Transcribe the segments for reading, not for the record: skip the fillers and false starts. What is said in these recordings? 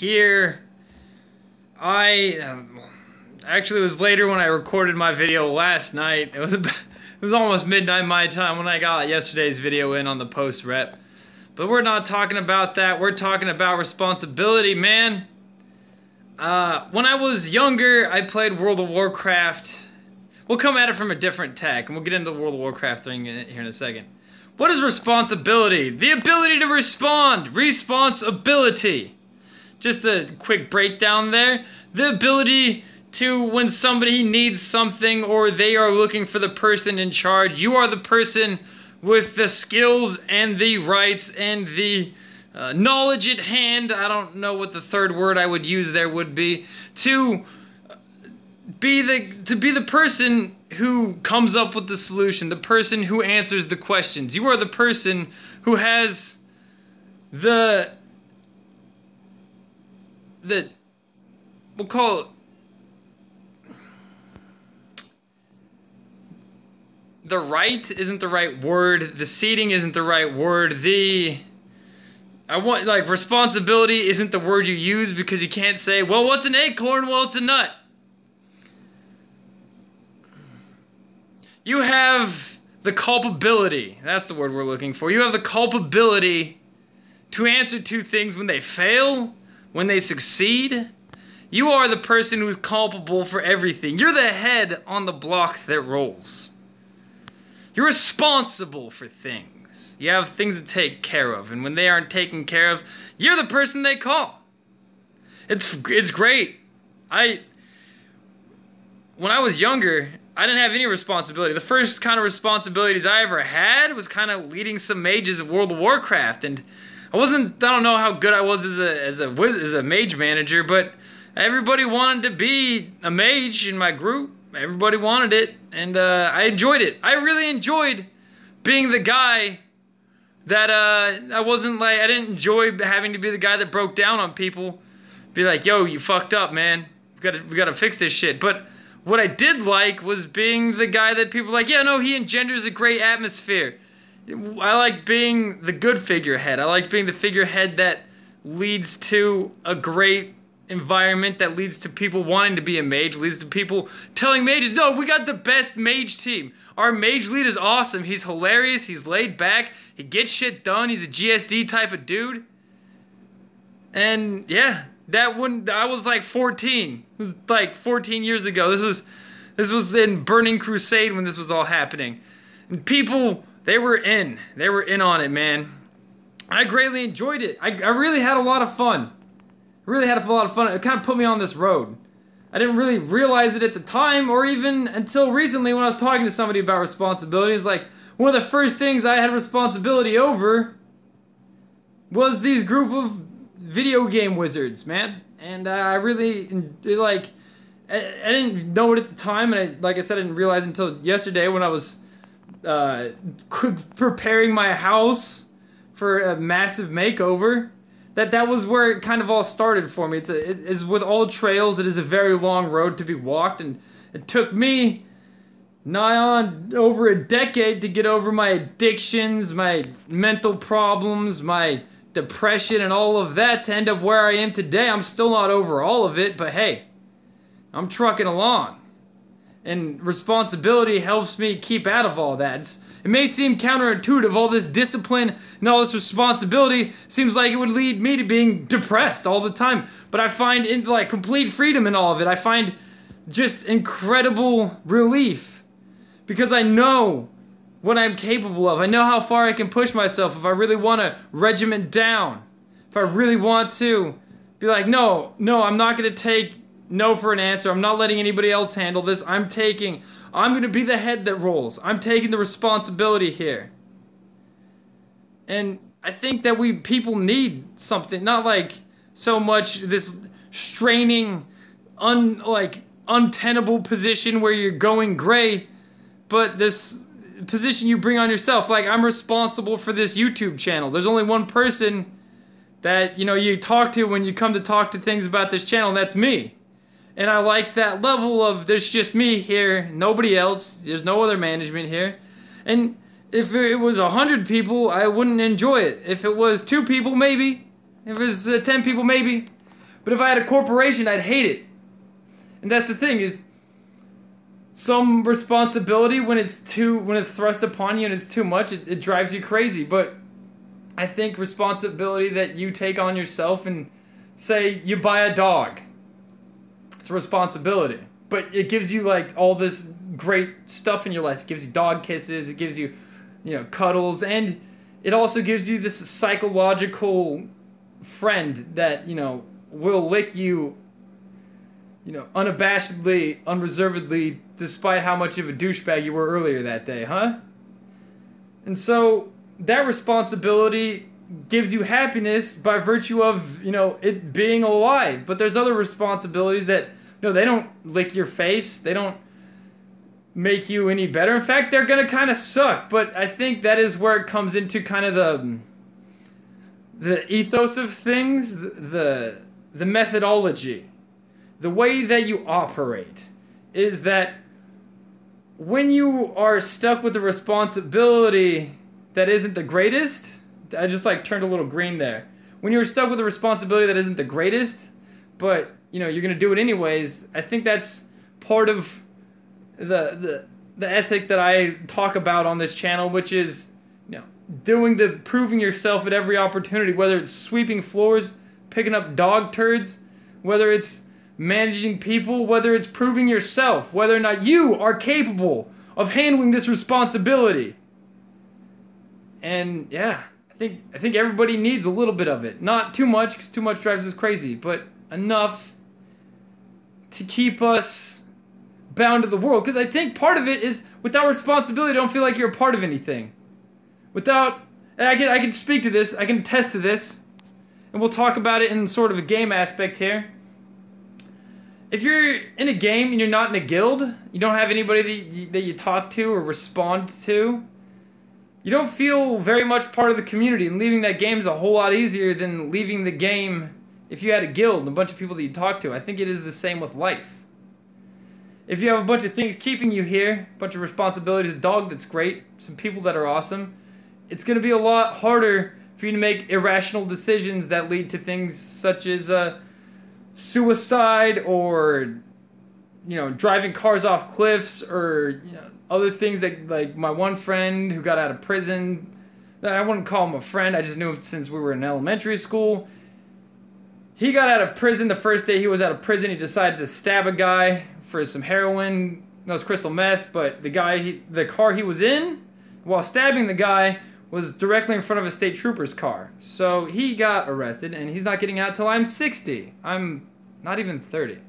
here. Actually, it was later when I recorded my video last night. It was almost midnight my time when I got yesterday's video in on the post rep. But we're not talking about that. We're talking about responsibility, man. When I was younger, I played World of Warcraft. We'll come at it from a different tack, and we'll get into the World of Warcraft thing here in a second. What is responsibility? The ability to respond. Responsibility. Just a quick breakdown there. The ability to, when somebody needs something or they are looking for the person in charge, you are the person with the skills and the rights and the knowledge at hand. I don't know what the third word I would use there would be. To be the person who comes up with the solution, the person who answers the questions. You are the person who has we'll call it the right isn't the right word. The seating isn't the right word. Responsibility isn't the word you use because you can't say, well, what's an acorn? Well, it's a nut. You have the culpability. That's the word we're looking for. You have the culpability to answer to things when they fail, when they succeed. You are the person who's culpable for everything. You're the head on the block that rolls. You're responsible for things. You have things to take care of, and when they aren't taken care of, you're the person they call. It's great. When I was younger, I didn't have any responsibility. The first kind of responsibilities I ever had was kind of leading some mages of World of Warcraft, and I don't know how good I was as a mage manager, but everybody wanted to be a mage in my group. Everybody wanted it, and I enjoyed it. I really enjoyed being the guy that I didn't enjoy having to be the guy that broke down on people. Be like, yo, you fucked up, man. We gotta fix this shit. But what I did like was being the guy that people were like, yeah, no, he engenders a great atmosphere. I like being the good figurehead. I like being the figurehead that leads to a great environment, that leads to people wanting to be a mage, leads to people telling mages, no, we got the best mage team. Our mage lead is awesome. He's hilarious. He's laid back. He gets shit done. He's a GSD type of dude. And yeah, I was like 14. This was like 14 years ago. This was in Burning Crusade when this was all happening. And people, they were in on it, man. I greatly enjoyed it. I really had a lot of fun. Really had a lot of fun. It kind of put me on this road. I didn't really realize it at the time, or even until recently when I was talking to somebody about responsibility. It's like, one of the first things I had responsibility over was these group of video game wizards, man. And I really, I didn't know it at the time, and like I said, I didn't realize until yesterday when I was preparing my house for a massive makeover. That was where it kind of all started for me. It's with all trails, it is a very long road to be walked, and it took me nigh on over a decade to get over my addictions, my mental problems, my depression, and all of that to end up where I am today. I'm still not over all of it, but hey, I'm trucking along. And responsibility helps me keep out of all that. It may seem counterintuitive, all this discipline and all this responsibility seems like it would lead me to being depressed all the time. But I find complete freedom in all of it. I find just incredible relief because I know what I'm capable of. I know how far I can push myself if I really want to regiment down. If I really want to be like, no, I'm not going to take no for an answer. I'm not letting anybody else handle this. I'm going to be the head that rolls. I'm taking the responsibility here. And I think that people need something, not like so much this straining, untenable position where you're going gray, but this position you bring on yourself. Like, I'm responsible for this YouTube channel. There's only one person that, you talk to when you come to talk to things about this channel, and that's me. And I like that level of, there's just me here, nobody else, there's no other management here. And if it was 100 people, I wouldn't enjoy it. If it was 2 people, maybe. If it was 10 people, maybe. But if I had a corporation, I'd hate it. And that's the thing is, some responsibility when it's thrust upon you and it's too much, it drives you crazy. But I think responsibility that you take on yourself, and say you buy a dog, it's a responsibility. But it gives you like all this great stuff in your life. It gives you dog kisses, it gives you, cuddles, and it also gives you this psychological friend that, will lick you, unabashedly, unreservedly, despite how much of a douchebag you were earlier that day, huh? And so that responsibility gives you happiness by virtue of, it being alive. But there's other responsibilities that, they don't lick your face. They don't make you any better. In fact, they're going to kind of suck. But I think that is where it comes into kind of the ethos of things, the methodology. The way that you operate is that when you are stuck with a responsibility that isn't the greatest, I just like turned a little green there. When you're stuck with a responsibility that isn't the greatest, but you're gonna do it anyways, I think that's part of the ethic that I talk about on this channel, which is proving yourself at every opportunity, whether it's sweeping floors, picking up dog turds, whether it's managing people, whether it's proving yourself, whether or not you are capable of handling this responsibility. And yeah, I think everybody needs a little bit of it. Not too much, because too much drives us crazy, but enough to keep us bound to the world. Because I think part of it is, without responsibility, don't feel like you're a part of anything. And I can speak to this, I can attest to this, and we'll talk about it in sort of a game aspect here. If you're in a game and you're not in a guild, you don't have anybody that you talk to or respond to, you don't feel very much part of the community, and leaving that game is a whole lot easier than leaving the game if you had a guild and a bunch of people that you talk to. I think it is the same with life. If you have a bunch of things keeping you here, a bunch of responsibilities, a dog that's great, some people that are awesome, it's going to be a lot harder for you to make irrational decisions that lead to things such as suicide, or driving cars off cliffs, or other things that, like my one friend who got out of prison. I wouldn't call him a friend, I just knew him since we were in elementary school. He got out of prison. The first day he was out of prison, he decided to stab a guy for some heroin. No, it was crystal meth, but the car he was in while stabbing the guy was directly in front of a state trooper's car. So he got arrested, and he's not getting out till I'm 60. I'm not even 30.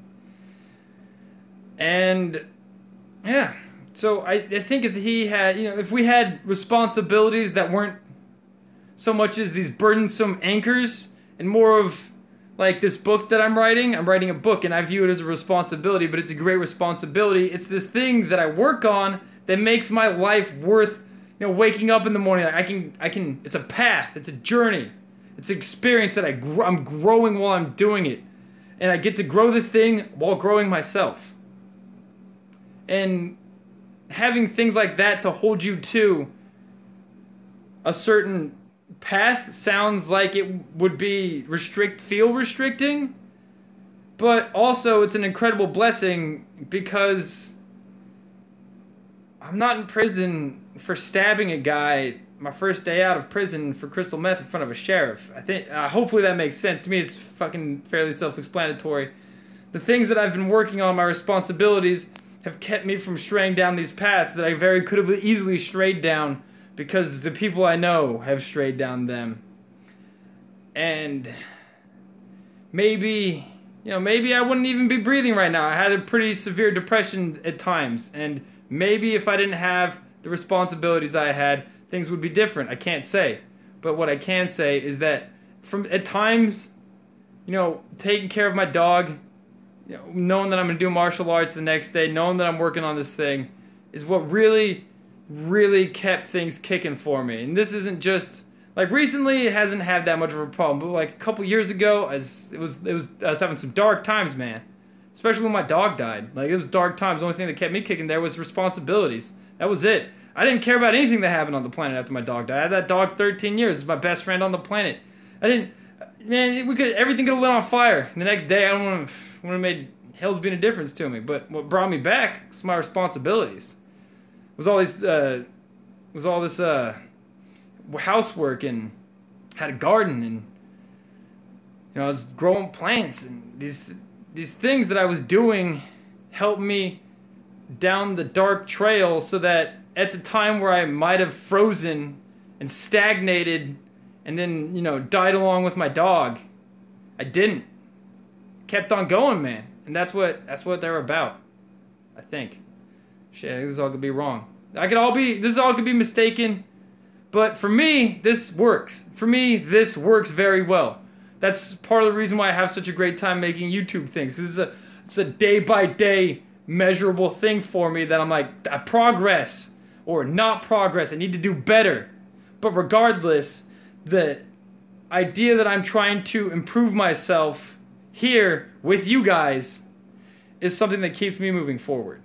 And yeah, so I think if he had, if we had responsibilities that weren't so much as these burdensome anchors, and more of like this book that I'm writing a book, and I view it as a responsibility, but it's a great responsibility. It's this thing that I work on that makes my life worth, waking up in the morning. Like I can, it's a path, it's a journey, it's an experience that I'm growing while I'm doing it. And I get to grow the thing while growing myself. And having things like that to hold you to a certain path sounds like it would be feel restricting, but also it's an incredible blessing, because I'm not in prison for stabbing a guy my first day out of prison for crystal meth in front of a sheriff. I think, hopefully that makes sense. To me, it's fucking fairly self-explanatory. The things that I've been working on, my responsibilities, have kept me from straying down these paths that I could have easily strayed down, because the people I know have strayed down them. And maybe I wouldn't even be breathing right now. I had a pretty severe depression at times, and maybe if I didn't have the responsibilities I had, things would be different. I can't say. But what I can say is that at times, taking care of my dog, knowing that I'm going to do martial arts the next day, knowing that I'm working on this thing, is what really, really kept things kicking for me. And this isn't just, like, recently it hasn't had that much of a problem, but like a couple years ago, I was having some dark times, man. Especially when my dog died. Like, it was dark times. The only thing that kept me kicking there was responsibilities. That was it. I didn't care about anything that happened on the planet after my dog died. I had that dog 13 years. It was my best friend on the planet. I didn't, man, everything could have lit on fire. The next day, I don't want to made hell's been a difference to me. But what brought me back was my responsibilities. Was all this housework, and had a garden, and I was growing plants, and these things that I was doing helped me down the dark trail, so that at the time where I might have frozen and stagnated and then, died along with my dog, I didn't. Kept on going, man. And that's what they're about, I think. Shit, this all could be wrong. This all could be mistaken. But for me, this works. For me, this works very well. That's part of the reason why I have such a great time making YouTube things, because it's a day-by-day measurable thing for me that I'm like, progress or not progress. I need to do better. But regardless, the idea that I'm trying to improve myself here with you guys is something that keeps me moving forward.